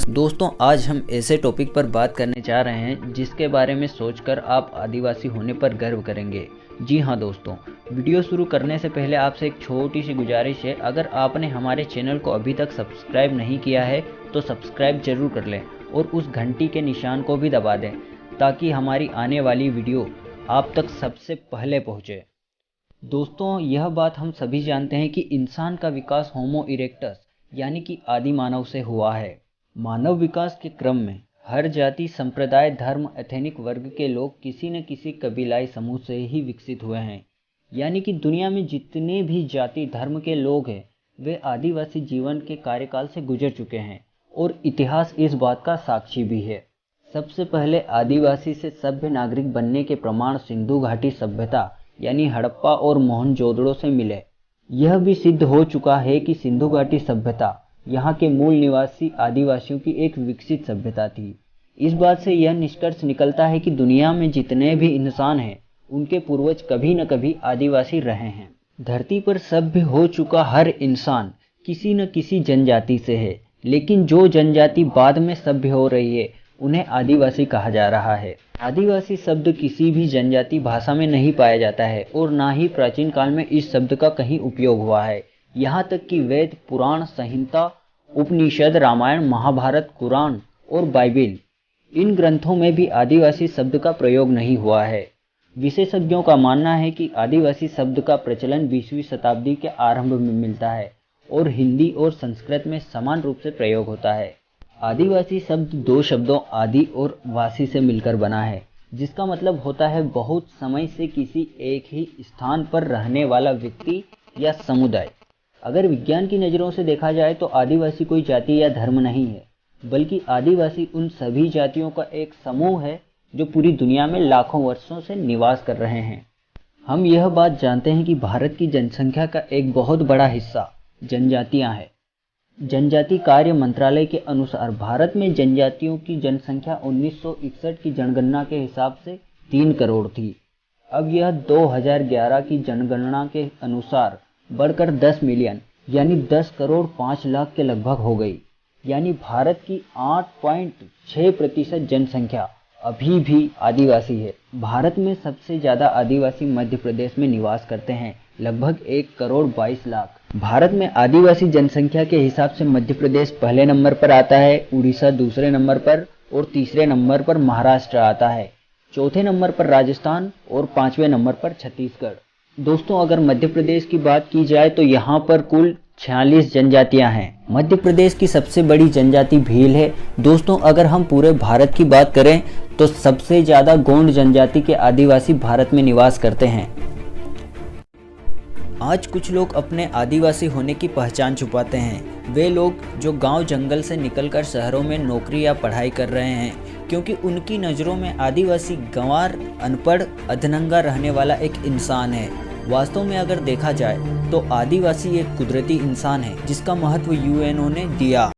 नमस्ते दोस्तों, आज हम ऐसे टॉपिक पर बात करने जा रहे हैं जिसके बारे में सोचकर आप आदिवासी होने पर गर्व करेंगे। जी हाँ दोस्तों, वीडियो शुरू करने से पहले आपसे एक छोटी सी गुजारिश है। अगर आपने हमारे चैनल को अभी तक सब्सक्राइब नहीं किया है तो सब्सक्राइब जरूर कर लें और उस घंटी के निशान को भी दबा दें ताकि हमारी आने वाली वीडियो आप तक सबसे पहले पहुँचे। दोस्तों, यह बात हम सभी जानते हैं कि इंसान का विकास होमो इरेक्टस यानी कि आदि मानव से हुआ है। मानव विकास के क्रम में हर जाति, संप्रदाय, धर्म, एथनिक वर्ग के लोग किसी न किसी कबीलाई समूह से ही विकसित हुए हैं। यानी कि दुनिया में जितने भी जाति धर्म के लोग हैं वे आदिवासी जीवन के कार्यकाल से गुजर चुके हैं और इतिहास इस बात का साक्षी भी है। सबसे पहले आदिवासी से सभ्य नागरिक बनने के प्रमाण सिंधु घाटी सभ्यता यानी हड़प्पा और मोहनजोदड़ो से मिले। यह भी सिद्ध हो चुका है कि सिंधु घाटी सभ्यता यहाँ के मूल निवासी आदिवासियों की एक विकसित सभ्यता थी। इस बात से यह निष्कर्ष निकलता है कि दुनिया में जितने भी इंसान हैं उनके पूर्वज कभी न कभी आदिवासी रहे हैं। धरती पर सभ्य हो चुका हर इंसान किसी न किसी जनजाति से है, लेकिन जो जनजाति बाद में सभ्य हो रही है उन्हें आदिवासी कहा जा रहा है। आदिवासी शब्द किसी भी जनजाति भाषा में नहीं पाया जाता है और ना ही प्राचीन काल में इस शब्द का कहीं उपयोग हुआ है। यहाँ तक कि वेद, पुराण, संहिता, उपनिषद, रामायण, महाभारत, कुरान और बाइबिल, इन ग्रंथों में भी आदिवासी शब्द का प्रयोग नहीं हुआ है। विशेषज्ञों का मानना है कि आदिवासी शब्द का प्रचलन 20वीं शताब्दी के आरंभ में मिलता है और हिंदी और संस्कृत में समान रूप से प्रयोग होता है। आदिवासी शब्द दो शब्दों आदि और वासी से मिलकर बना है, जिसका मतलब होता है बहुत समय से किसी एक ही स्थान पर रहने वाला व्यक्ति या समुदाय। अगर विज्ञान की नज़रों से देखा जाए तो आदिवासी कोई जाति या धर्म नहीं है, बल्कि आदिवासी उन सभी जातियों का एक समूह है जो पूरी दुनिया में लाखों वर्षों से निवास कर रहे हैं। हम यह बात जानते हैं कि भारत की जनसंख्या का एक बहुत बड़ा हिस्सा जनजातियां हैं। जनजाति कार्य मंत्रालय के अनुसार भारत में जनजातियों की जनसंख्या 1961 की जनगणना के हिसाब से 3 करोड़ थी। अब यह 2011 की जनगणना के अनुसार बढ़कर 10 मिलियन यानी 10 करोड़ 5 लाख के लगभग हो गई। यानी भारत की 8.6% जनसंख्या अभी भी आदिवासी है। भारत में सबसे ज़्यादा आदिवासी मध्य प्रदेश में निवास करते हैं, लगभग 1 करोड़ 22 लाख। भारत में आदिवासी जनसंख्या के हिसाब से मध्य प्रदेश पहले नंबर पर आता है, उड़ीसा दूसरे नंबर पर और तीसरे नंबर पर महाराष्ट्र आता है, चौथे नंबर पर राजस्थान और 5वें नंबर पर छत्तीसगढ़। दोस्तों, अगर मध्य प्रदेश की बात की जाए तो यहाँ पर कुल 46 जनजातियाँ हैं। मध्य प्रदेश की सबसे बड़ी जनजाति भील है। दोस्तों, अगर हम पूरे भारत की बात करें तो सबसे ज़्यादा गोंड जनजाति के आदिवासी भारत में निवास करते हैं। आज कुछ लोग अपने आदिवासी होने की पहचान छुपाते हैं। वे लोग जो गांव जंगल से निकलकर शहरों में नौकरी या पढ़ाई कर रहे हैं, क्योंकि उनकी नज़रों में आदिवासी गंवार, अनपढ़, अधनंगा रहने वाला एक इंसान है। वास्तव में अगर देखा जाए तो आदिवासी एक कुदरती इंसान है जिसका महत्व यूएनओ ने दिया।